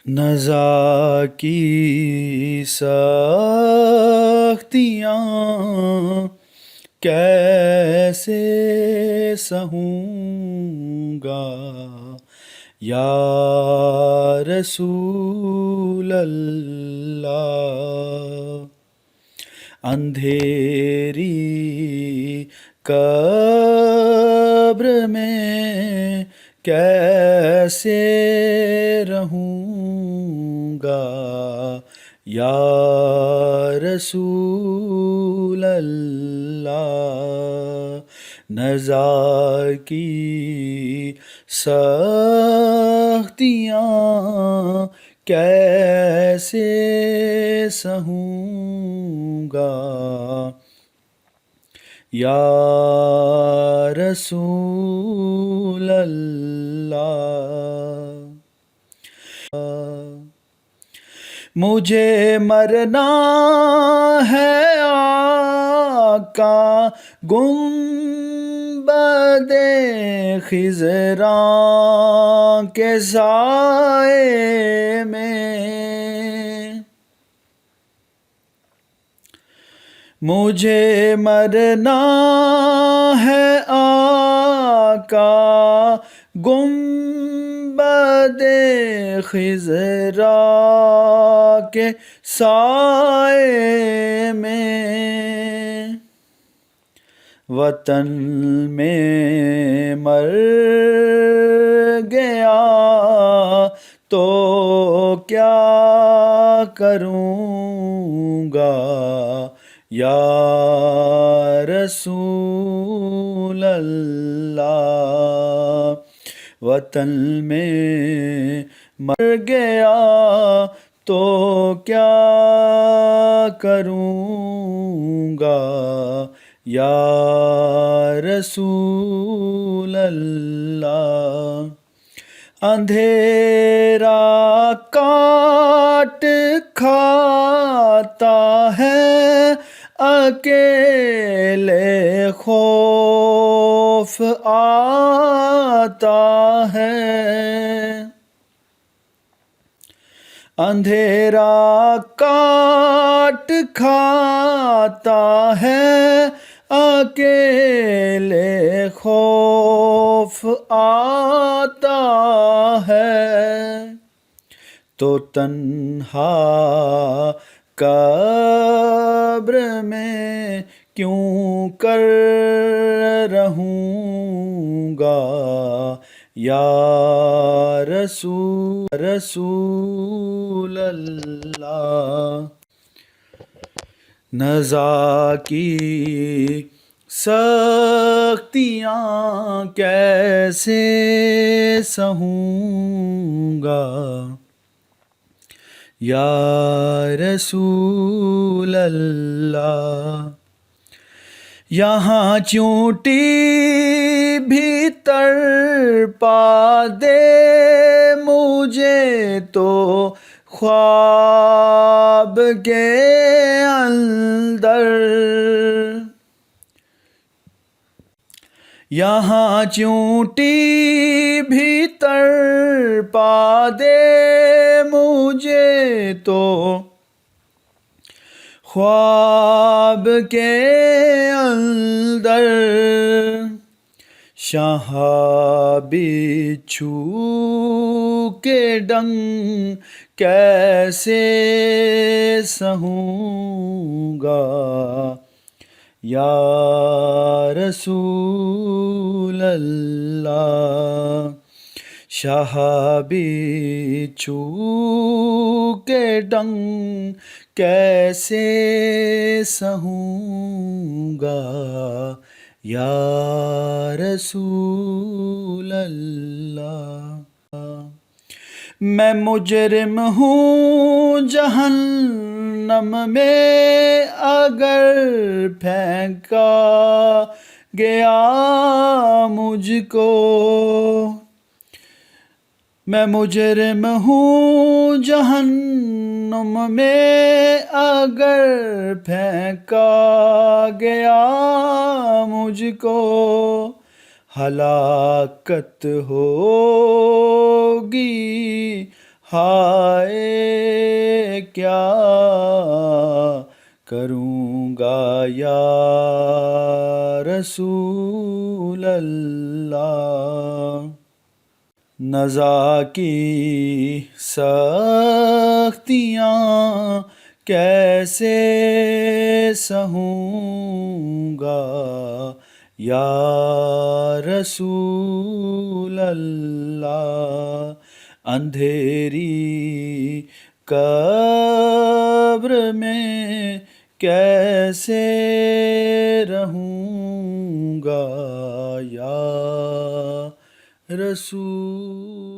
نزا کی سختیاں کیسے سہوں گا یا رسول اللہ، اندھیری قبر میں کیسے رہوں گا یا رسول اللہ، نزا کی سختیاں کیسے سہوں گا یا رسول اللہ، مجھے مرنا ہے آقا گنبدِ خضراں کے سائے میں، مجھے مرنا ہے آقا گنبدِ خضراں کے سائے میں، وطن میں مر گیا تو کیا کروں گا یا رسول اللہ، وطن میں مر گیا تو کیا کروں گا یا رسول اللہ، اندھیرا کاٹ کھاتا ہے اکیلے خوف آتا ہے، اندھیرا کاٹ کھاتا ہے اکیلے خوف آتا ہے، تو تنہا قبر میں کیوں کر رہوں گا یا رسول اللہ، نزا کی سختیاں کیسے سہوں گا یا رسول اللہ، یہاں چونٹی بھی تڑپا دے مجھے تو خواب کے اندر، یہاں چونٹی بھی تڑپا دے مجھے تو خواب کے اندر، شہابی چھو کے ڈنگ کیسے سہوں گا یا رسول اللہ، شہابی چھو کے ڈنگ کیسے سہوں گا یا رسول اللہ، میں مجرم ہوں جہنم میں اگر پھینکا گیا مجھ کو، میں مجرم ہوں جہنم میں اگر پھینکا گیا مجھ کو، ہلاکت ہوگی ہائے کیا کروں گا یا رسول اللہ، نزا کی سختیاں کیسے سہوں گا یا رسول اللہ، اندھیری قبر میں کیسے رہوں گا یا رسول